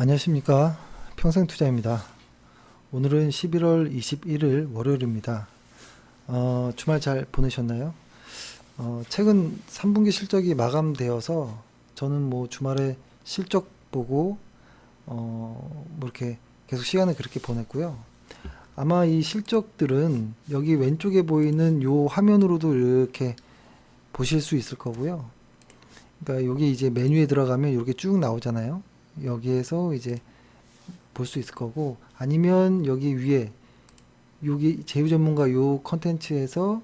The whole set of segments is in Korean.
안녕하십니까. 평생투자입니다. 오늘은 11월 21일 월요일입니다. 주말 잘 보내셨나요? 최근 3분기 실적이 마감되어서 저는 뭐 주말에 실적 보고 뭐 이렇게 계속 시간을 그렇게 보냈고요. 아마 이 실적들은 여기 왼쪽에 보이는 요 화면으로도 이렇게 보실 수 있을 거고요. 그러니까 여기 이제 메뉴에 들어가면 이렇게 쭉 나오잖아요. 여기에서 이제 볼 수 있을 거고, 아니면 여기 위에 여기 제휴 전문가 요 컨텐츠에서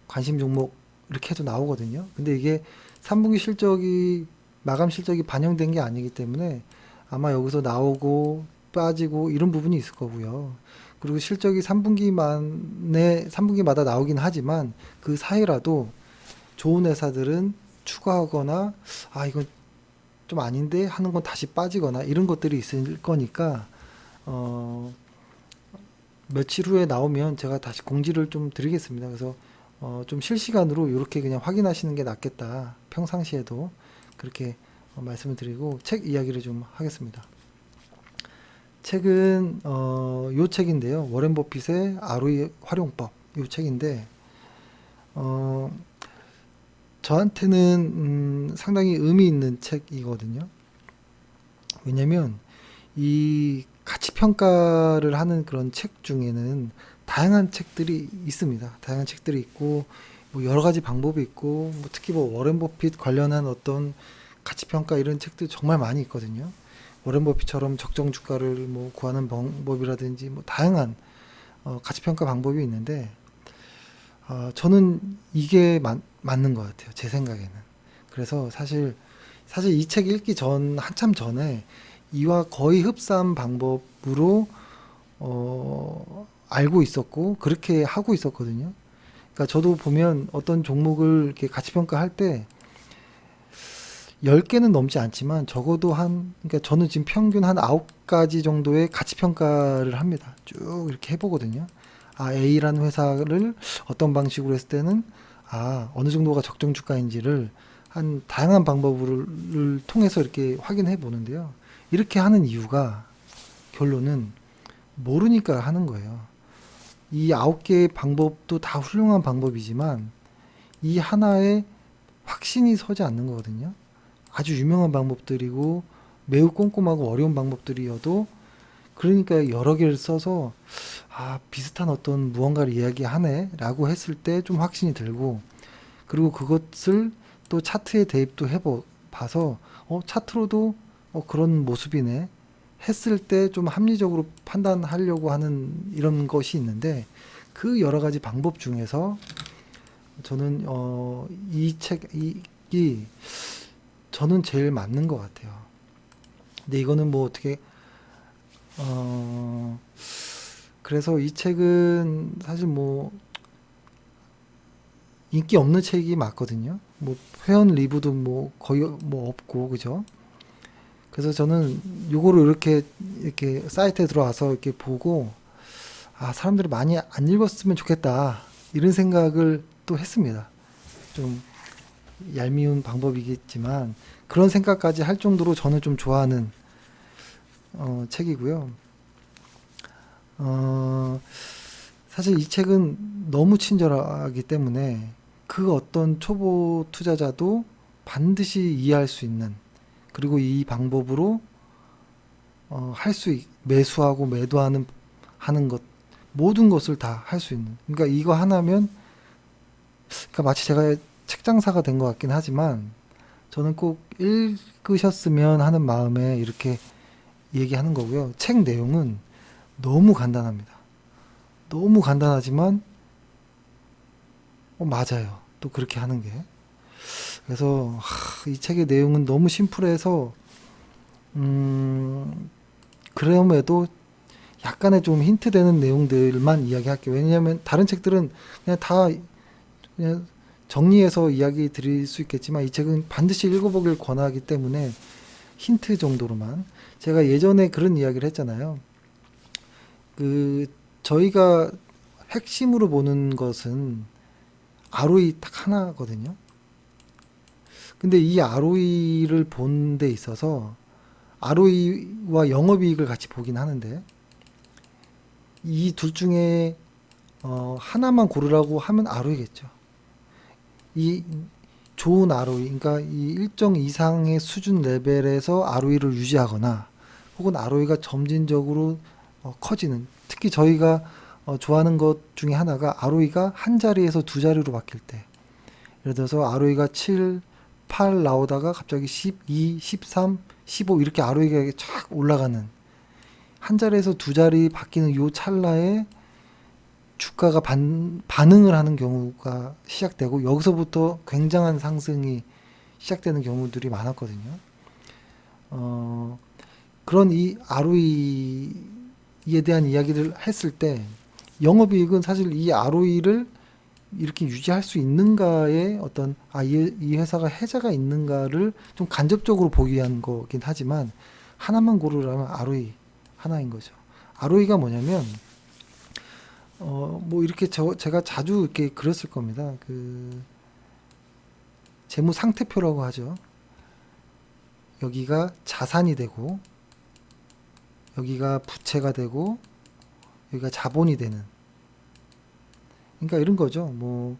관심 종목 이렇게 해도 나오거든요. 근데 이게 3분기 실적이 마감 실적이 반영된 게 아니기 때문에 아마 여기서 나오고 빠지고 이런 부분이 있을 거고요. 그리고 실적이 3분기마다 나오긴 하지만 그 사이라도 좋은 회사들은 추가하거나 이건 좀 아닌데 하는 건 다시 빠지거나 이런 것들이 있을 거니까 어, 며칠 후에 나오면 제가 다시 공지를 좀 드리겠습니다. 그래서 좀 실시간으로 이렇게 그냥 확인하시는 게 낫겠다. 평상시에도 그렇게 말씀을 드리고 책 이야기를 좀 하겠습니다. 책은 요 책인데요. 워렌 버핏의 ROE 활용법 요 책인데 어, 저한테는 상당히 의미 있는 책이거든요. 왜냐면 이 가치 평가를 하는 그런 책 중에는 다양한 책들이 있습니다. 다양한 책들이 있고 뭐 여러 가지 방법이 있고 뭐 특히 뭐 워렌 버핏 관련한 어떤 가치 평가 이런 책들 정말 많이 있거든요. 워렌 버핏처럼 적정 주가를 뭐 구하는 방법이라든지 뭐 다양한 가치 평가 방법이 있는데 저는 이게 맞는 것 같아요. 제 생각에는. 그래서 사실 이 책 읽기 전 한참 전에 이와 거의 흡사한 방법으로 알고 있었고 그렇게 하고 있었거든요. 그러니까 저도 보면 어떤 종목을 이렇게 가치 평가할 때 10개는 넘지 않지만 적어도 그러니까 저는 지금 평균 한 9가지 정도의 가치 평가를 합니다. 쭉 이렇게 해보거든요. A라는 회사를 어떤 방식으로 했을 때는 어느 정도가 적정 주가인지를 한 다양한 방법을 통해서 이렇게 확인해 보는데요. 이렇게 하는 이유가 결론은 모르니까 하는 거예요. 이 9개의 방법도 다 훌륭한 방법이지만 이 하나에 확신이 서지 않는 거거든요. 아주 유명한 방법들이고 매우 꼼꼼하고 어려운 방법들이어도 그러니까 여러 개를 써서 비슷한 어떤 무언가를 이야기하네 라고 했을 때 좀 확신이 들고, 그리고 그것을 또 차트에 대입도 봐서 차트로도 그런 모습이네 했을 때 좀 합리적으로 판단하려고 하는 이런 것이 있는데, 그 여러 가지 방법 중에서 저는 이 책이 저는 제일 맞는 것 같아요. 근데 이거는 뭐 어떻게 그래서 이 책은 사실 뭐 인기 없는 책이 맞거든요. 뭐 회원 리뷰도 뭐 거의 뭐 없고 그죠? 그래서 저는 요거를 이렇게 사이트에 들어와서 이렇게 보고 사람들이 많이 안 읽었으면 좋겠다 이런 생각을 또 했습니다. 좀 얄미운 방법이겠지만 그런 생각까지 할 정도로 저는 좀 좋아하는 책이고요. 사실 이 책은 너무 친절하기 때문에 그 어떤 초보 투자자도 반드시 이해할 수 있는, 그리고 이 방법으로 매수하고 매도하는 하는 것 모든 것을 다 할 수 있는, 그러니까 이거 하나면, 그러니까 마치 제가 책 장사가 된 것 같긴 하지만 저는 꼭 읽으셨으면 하는 마음에 이렇게 얘기하는 거고요. 책 내용은 너무 간단합니다. 너무 간단하지만 맞아요. 또 그렇게 하는 게. 그래서 이 책의 내용은 너무 심플해서 그럼에도 약간의 좀 힌트 되는 내용들만 이야기할게요. 왜냐하면 다른 책들은 그냥 다 그냥 정리해서 이야기 드릴 수 있겠지만 이 책은 반드시 읽어보길 권하기 때문에 힌트 정도로만. 제가 예전에 그런 이야기를 했잖아요. 저희가 핵심으로 보는 것은 ROE 딱 하나거든요. 근데 이 ROE를 본 데 있어서 ROE와 영업이익을 같이 보긴 하는데 이 둘 중에 하나만 고르라고 하면 ROE겠죠. 이 좋은 ROE, 그러니까 이 일정 이상의 수준 레벨에서 ROE를 유지하거나 혹은 ROE가 점진적으로 커지는, 특히 저희가 좋아하는 것 중에 하나가 ROE가 한 자리에서 두 자리로 바뀔 때, 예를 들어서 ROE가 7, 8 나오다가 갑자기 12, 13, 15 이렇게 ROE가 쫙 올라가는, 한 자리에서 두 자리 바뀌는 요 찰나에 주가가 반응을 하는 경우가 시작되고 여기서부터 굉장한 상승이 시작되는 경우들이 많았거든요. 그런 이 ROE에 대한 이야기를 했을 때 영업이익은 사실 이 ROE를 이렇게 유지할 수 있는가에 어떤 이 회사가 해자가 있는가를 좀 간접적으로 보기 위한 거긴 하지만 하나만 고르라면 ROE 하나인 거죠. ROE가 뭐냐면 뭐 이렇게 제가 자주 이렇게 그렸을 겁니다. 그 재무 상태표라고 하죠. 여기가 자산이 되고 여기가 부채가 되고 여기가 자본이 되는, 그러니까 이런 거죠. 뭐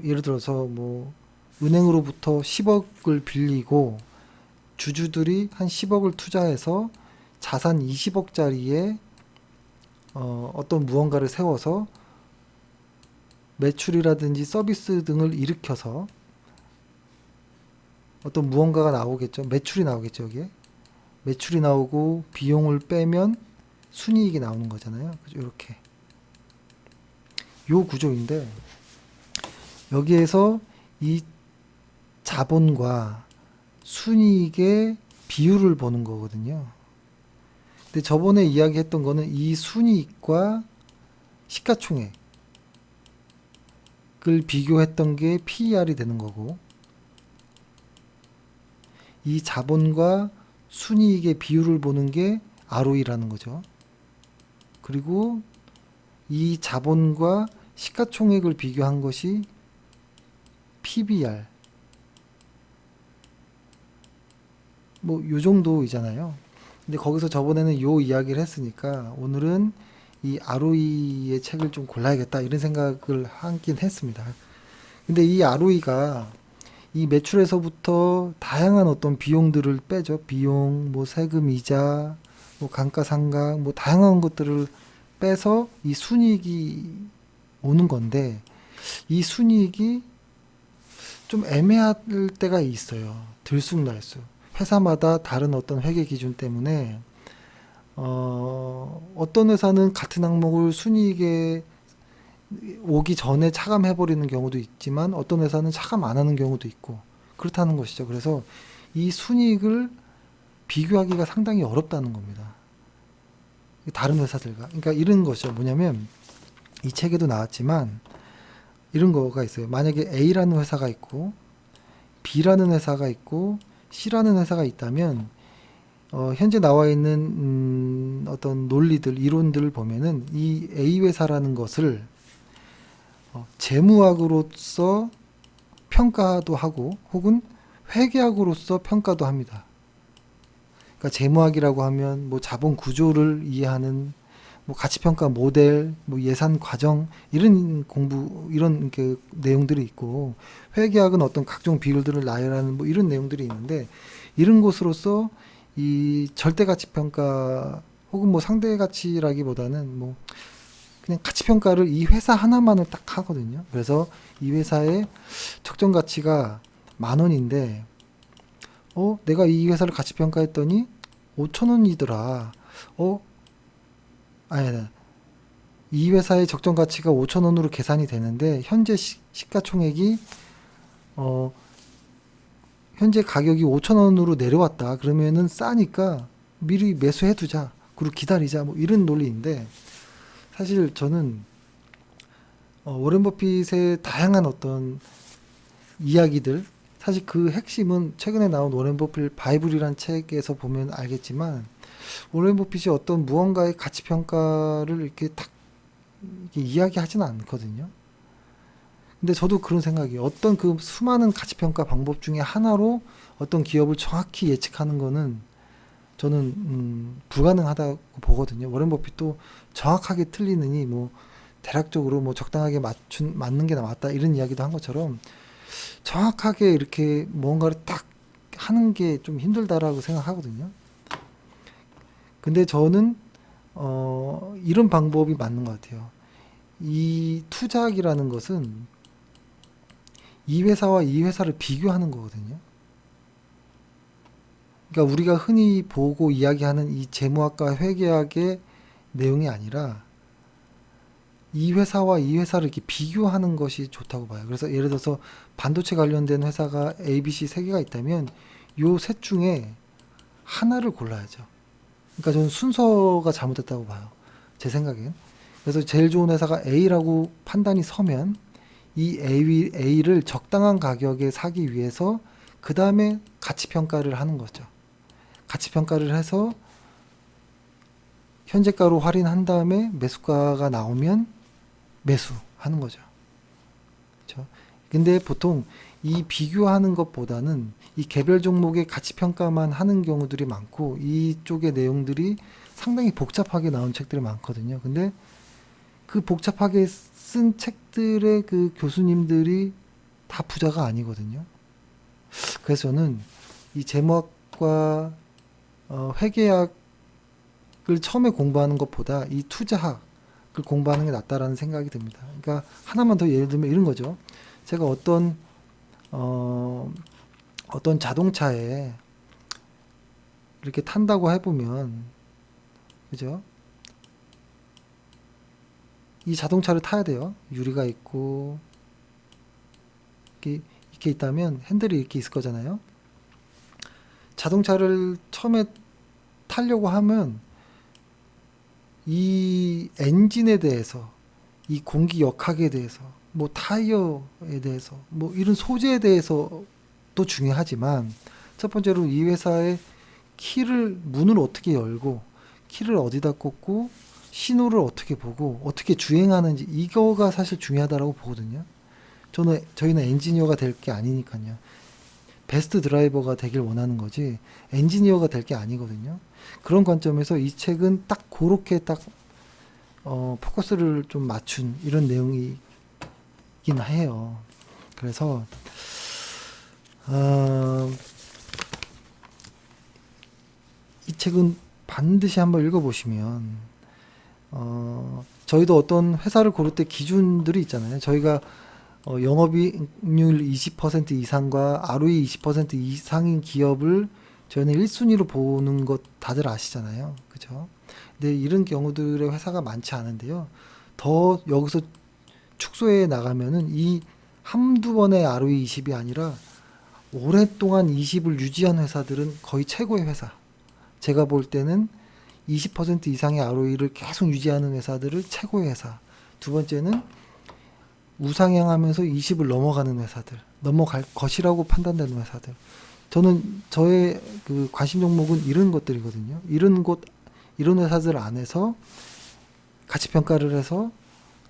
예를 들어서 뭐 은행으로부터 10억을 빌리고 주주들이 한 10억을 투자해서 자산 20억짜리에 어떤 무언가를 세워서 매출이라든지 서비스 등을 일으켜서 어떤 무언가가 나오겠죠. 매출이 나오겠죠. 여기에 매출이 나오고 비용을 빼면 순이익이 나오는 거잖아요. 이렇게 요 구조인데 여기에서 이 자본과 순이익의 비율을 보는 거거든요. 근데 저번에 이야기했던 거는 이 순이익과 시가총액을 비교했던 게 PER이 되는 거고, 이 자본과 순이익의 비율을 보는 게 ROE라는 거죠. 그리고 이 자본과 시가총액을 비교한 것이 PBR. 뭐 요 정도이잖아요. 근데 거기서 저번에는 요 이야기를 했으니까 오늘은 이 ROE의 책을 좀 골라야겠다 이런 생각을 하긴 했습니다. 근데 이 ROE가 이 매출에서부터 다양한 어떤 비용들을 빼죠. 비용, 뭐 세금, 이자, 뭐 감가상각, 뭐 다양한 것들을 빼서 이 순이익이 오는 건데 이 순이익이 좀 애매할 때가 있어요. 들쑥날쑥. 회사마다 다른 어떤 회계 기준 때문에 어떤 회사는 같은 항목을 순이익에 오기 전에 차감해버리는 경우도 있지만 어떤 회사는 차감 안 하는 경우도 있고 그렇다는 것이죠. 그래서 이 순이익을 비교하기가 상당히 어렵다는 겁니다. 다른 회사들과. 그러니까 이런 것이죠. 뭐냐면 이 책에도 나왔지만 이런 거가 있어요. 만약에 A라는 회사가 있고 B라는 회사가 있고 C라는 회사가 있다면 현재 나와 있는 어떤 논리들, 이론들을 보면은 이 A 회사라는 것을 재무학으로서 평가도 하고 혹은 회계학으로서 평가도 합니다. 그러니까 재무학이라고 하면 뭐 자본 구조를 이해하는 뭐 가치평가 모델, 뭐 예산 과정 이런 공부 이런 그 내용들이 있고, 회계학은 어떤 각종 비율들을 나열하는 뭐 이런 내용들이 있는데 이런 것으로서 이 절대가치평가 혹은 뭐 상대가치라기보다는 뭐 그냥 가치평가를 이 회사 하나만을 딱 하거든요. 그래서 이 회사의 적정 가치가 10,000원인데 내가 이 회사를 가치평가했더니 5,000원이더라. 아니, 이 회사의 적정 가치가 5,000원으로 계산이 되는데 현재 시가총액이 현재 가격이 5,000원으로 내려왔다. 그러면은 싸니까 미리 매수해 두자. 그리고 기다리자. 뭐 이런 논리인데 사실 저는 워렌 버핏의 다양한 어떤 이야기들, 사실 그 핵심은 최근에 나온 워렌 버핏 바이블이라는 책에서 보면 알겠지만 워렌 버핏이 어떤 무언가의 가치 평가를 이렇게 딱 이렇게 이야기하지는 않거든요. 근데 저도 그런 생각이에요. 어떤 그 수많은 가치 평가 방법 중에 하나로 어떤 기업을 정확히 예측하는 거는 저는 불가능하다고 보거든요. 워렌 버핏도 정확하게 틀리느니 뭐 대략적으로 뭐 적당하게 맞는 게 맞다 이런 이야기도 한 것처럼 정확하게 이렇게 뭔가를 딱 하는 게 좀 힘들다라고 생각하거든요. 근데 저는 이런 방법이 맞는 것 같아요. 이 투자학이라는 것은 이 회사와 이 회사를 비교하는 거거든요. 그러니까 우리가 흔히 보고 이야기하는 이 재무학과 회계학의 내용이 아니라 이 회사와 이 회사를 이렇게 비교하는 것이 좋다고 봐요. 그래서 예를 들어서 반도체 관련된 회사가 ABC 세 개가 있다면 요 셋 중에 하나를 골라야죠. 그러니까 저는 순서가 잘못됐다고 봐요. 제 생각엔. 그래서 제일 좋은 회사가 A라고 판단이 서면 이 A를 적당한 가격에 사기 위해서 그 다음에 가치 평가를 하는 거죠. 가치 평가를 해서 현재가로 할인한 다음에 매수가가 나오면 매수하는 거죠. 그렇죠? 근데 보통 이 비교하는 것보다는 이 개별 종목의 가치 평가만 하는 경우들이 많고 이쪽의 내용들이 상당히 복잡하게 나온 책들이 많거든요. 근데 그 복잡하게 쓴 책들의 그 교수님들이 다 부자가 아니거든요. 그래서 저는 이 재무학과 회계학을 처음에 공부하는 것보다 이 투자학을 공부하는 게 낫다라는 생각이 듭니다. 그러니까 하나만 더 예를 들면 이런 거죠. 제가 어떤 자동차에 이렇게 탄다고 해보면, 그죠? 이 자동차를 타야 돼요. 유리가 있고, 이렇게 있다면 핸들이 이렇게 있을 거잖아요. 자동차를 처음에 타려고 하면 이 엔진에 대해서, 이 공기 역학에 대해서, 뭐 타이어에 대해서, 뭐 이런 소재에 대해서도 중요하지만 첫 번째로 이 회사의 문을 어떻게 열고 키를 어디다 꽂고 신호를 어떻게 보고 어떻게 주행하는지 이거가 사실 중요하다고 보거든요. 저희는 엔지니어가 될 게 아니니까요. 베스트 드라이버가 되길 원하는 거지 엔지니어가 될 게 아니거든요. 그런 관점에서 이 책은 딱 그렇게 딱 포커스를 좀 맞춘 이런 내용이긴 해요. 그래서 이 책은 반드시 한번 읽어보시면 저희도 어떤 회사를 고를 때 기준들이 있잖아요. 저희가 영업이익률 20% 이상과 ROE 20% 이상인 기업을 저희는 1순위로 보는 것 다들 아시잖아요. 그죠? 근데 이런 경우들의 회사가 많지 않은데요. 더 여기서 축소해 나가면은 이 한두 번의 ROE 20이 아니라 오랫동안 20을 유지한 회사들은 거의 최고의 회사. 제가 볼 때는 20% 이상의 ROE를 계속 유지하는 회사들을 최고의 회사. 두 번째는 우상향하면서 20을 넘어가는 회사들, 넘어갈 것이라고 판단되는 회사들. 저의 그 관심 종목은 이런 것들이거든요. 이런 회사들 안에서 가치 평가를 해서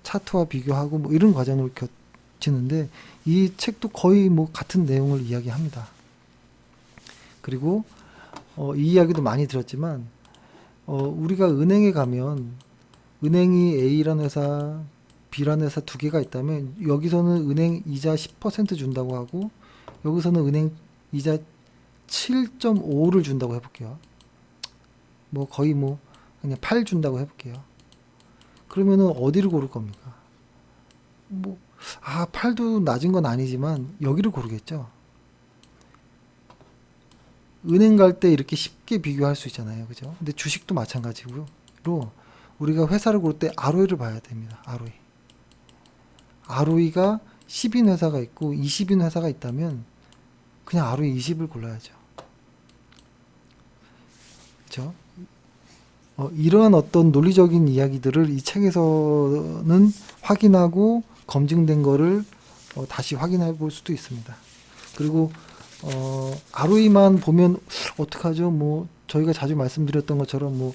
차트와 비교하고 뭐 이런 과정을 거치는데 이 책도 거의 뭐 같은 내용을 이야기합니다. 그리고 이 이야기도 많이 들었지만 우리가 은행에 가면 은행이 A라는 회사, B라는 회사 두 개가 있다면 여기서는 은행 이자 10% 준다고 하고 여기서는 은행 이자 7.5를 준다고 해볼게요. 뭐 거의 뭐 그냥 8 준다고 해볼게요. 그러면은 어디를 고를 겁니까? 뭐 8도 낮은 건 아니지만 여기를 고르겠죠. 은행 갈 때 이렇게 쉽게 비교할 수 있잖아요. 그죠? 근데 주식도 마찬가지로 우리가 회사를 고를 때 ROE를 봐야 됩니다. ROE. ROE가 10인 회사가 있고 20인 회사가 있다면 그냥 ROE 20을 골라야죠. 그죠? 이러한 어떤 논리적인 이야기들을 이 책에서는 확인하고 검증된 거를 다시 확인해 볼 수도 있습니다. 그리고 ROE만 보면 어떡하죠? 뭐 저희가 자주 말씀드렸던 것처럼 뭐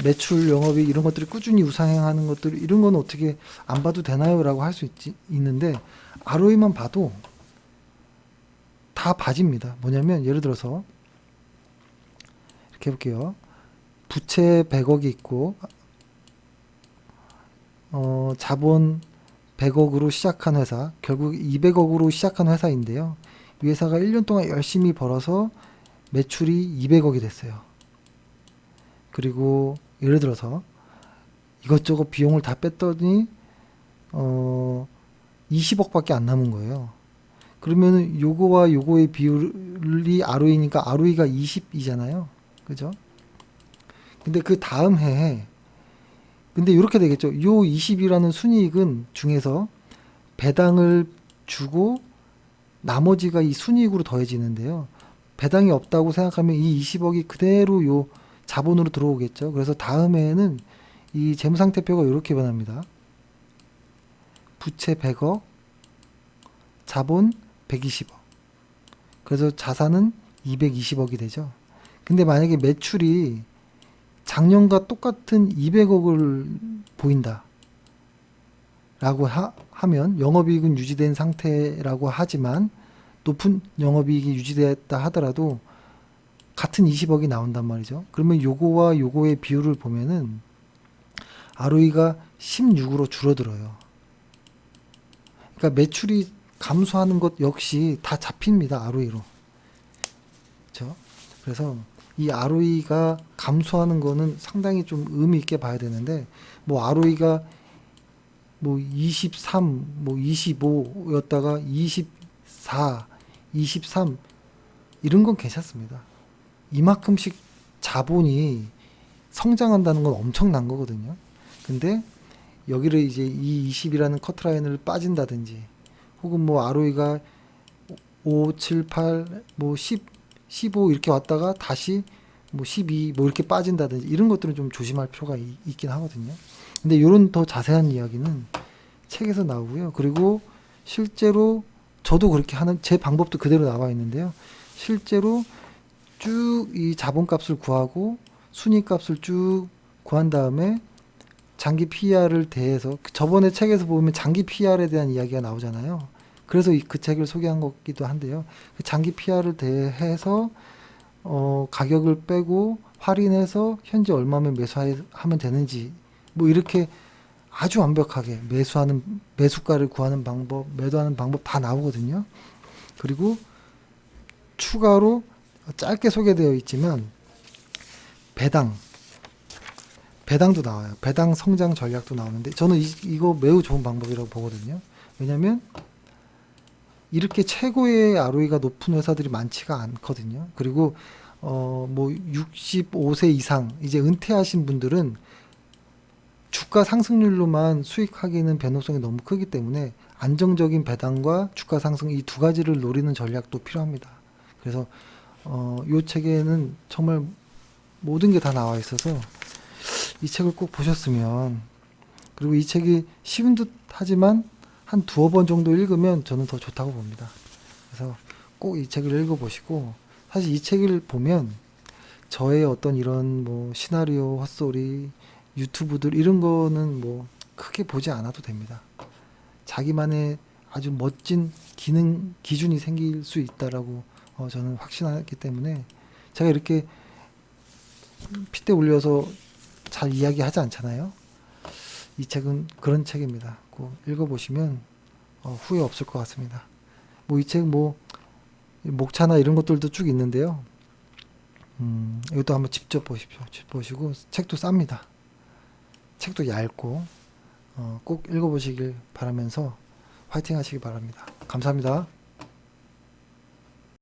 매출, 영업이익 이런 것들이 꾸준히 우상향하는 것들 이런 건 어떻게 안 봐도 되나요? 라고 할 수 있는데 ROE만 봐도 다 봐집니다. 뭐냐면 예를 들어서 이렇게 해볼게요. 부채 100억이 있고 자본 100억으로 시작한 회사, 결국 200억으로 시작한 회사인데요. 이 회사가 1년 동안 열심히 벌어서 매출이 200억이 됐어요. 그리고 예를 들어서 이것저것 비용을 다 뺐더니 20억밖에 안 남은 거예요. 그러면 요거와 요거의 비율이 ROE니까 ROE가 20이잖아요. 그죠? 근데 그 다음 해에 근데 이렇게 되겠죠. 요 20이라는 순이익은 중에서 배당을 주고 나머지가 이 순이익으로 더해지는데요. 배당이 없다고 생각하면 이 20억이 그대로 요 자본으로 들어오겠죠. 그래서 다음 해에는 이 재무상태표가 이렇게 변합니다. 부채 100억, 자본 120억. 그래서 자산은 220억이 되죠. 근데 만약에 매출이 작년과 똑같은 200억을 보인다 라고 하면 영업이익은 유지된 상태라고 하지만 높은 영업이익이 유지됐다 하더라도 같은 20억이 나온단 말이죠. 그러면 요거와 요거의 비율을 보면은 ROE가 16으로 줄어들어요. 그러니까 매출이 감소하는 것 역시 다 잡힙니다. ROE로. 그렇죠? 그래서 이 ROE가 감소하는 거는 상당히 좀 의미 있게 봐야 되는데 뭐 ROE가 뭐 23, 뭐 25였다가 24, 23 이런 건 괜찮습니다. 이만큼씩 자본이 성장한다는 건 엄청난 거거든요. 근데 여기를 이제 이 20이라는 커트라인을 빠진다든지 혹은 뭐 ROE가 5, 7, 8, 뭐 10, 15 이렇게 왔다가 다시 뭐 12 뭐 이렇게 빠진다든지 이런 것들은 좀 조심할 필요가 있긴 하거든요. 근데 이런 더 자세한 이야기는 책에서 나오고요. 그리고 실제로 저도 그렇게 하는 제 방법도 그대로 나와 있는데요. 실제로 쭉 이 자본값을 구하고 순이값을 쭉 구한 다음에 장기 PER을 대해서 저번에 책에서 보면 장기 PER에 대한 이야기가 나오잖아요. 그래서 그 책을 소개한 거기도 한데요. 그 장기 PER을 대해서 가격을 빼고 할인해서 현재 얼마면 매수하면 되는지 뭐 이렇게 아주 완벽하게 매수가를 구하는 방법, 매도하는 방법 다 나오거든요. 그리고 추가로 짧게 소개되어 있지만 배당도 나와요. 배당 성장 전략도 나오는데 저는 이거 매우 좋은 방법이라고 보거든요. 왜냐면 이렇게 최고의 ROE가 높은 회사들이 많지가 않거든요. 그리고 뭐 65세 이상 이제 은퇴하신 분들은 주가 상승률로만 수익하기는 변동성이 너무 크기 때문에 안정적인 배당과 주가 상승 이 두 가지를 노리는 전략도 필요합니다. 그래서 이 책에는 정말 모든 게 다 나와 있어서 이 책을 꼭 보셨으면 그리고 이 책이 쉬운 듯 하지만 한 두어 번 정도 읽으면 저는 더 좋다고 봅니다. 그래서 꼭 이 책을 읽어보시고 사실 이 책을 보면 저의 어떤 이런 뭐 시나리오 헛소리 유튜브들 이런 거는 뭐 크게 보지 않아도 됩니다. 자기만의 아주 멋진 기준이 생길 수 있다라고 저는 확신하기 때문에 제가 이렇게 핏대 올려서 잘 이야기하지 않잖아요. 이 책은 그런 책입니다. 꼭 읽어보시면 후회 없을 것 같습니다. 뭐 이 책 뭐 목차나 이런 것들도 쭉 있는데요. 이것도 한번 직접 보십시오. 보시고 책도 쌉니다. 책도 얇고 꼭 읽어보시길 바라면서 화이팅 하시기 바랍니다. 감사합니다.